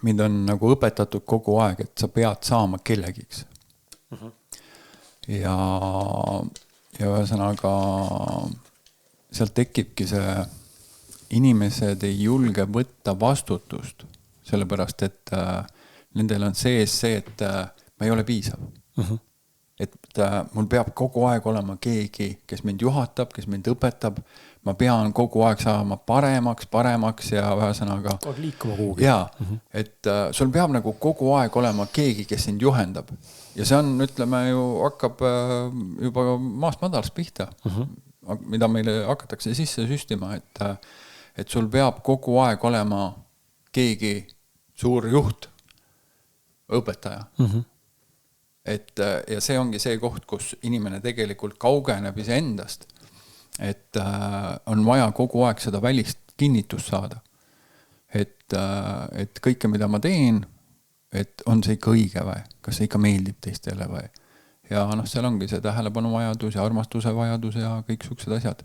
mind on nagu õpetatud kogu aeg, et sa pead saama kellegiks. Ja ühesõnaga sealt tekibki see, inimesed ei julge võtta vastutust, sellepärast, et nendel on sees see, et ma ei ole piisav. Et mul peab kogu aeg olema keegi, kes mind juhatab, kes mind õpetab. Ma pean kogu aeg saama paremaks ja ühesõnaga liikuma kuhugi. Jaa, et sul peab nagu kogu aeg olema keegi, kes sind juhendab. Ja see on, ütleme ju, hakkab juba maast madalast pihta, mida meile hakatakse sisse süstima, et sul peab kogu aeg olema keegi suur juht, õpetaja. Ja see ongi see koht, kus inimene tegelikult kaugeneb iseendast, et on vaja kogu aeg seda välist kinnitust saada. Et kõike, mida ma teen, et on see ikka õige või, kas see ikka meeldib teistele või. Ja seal ongi see tähelepanu vajadus ja armastuse vajadus ja kõik suksed asjad.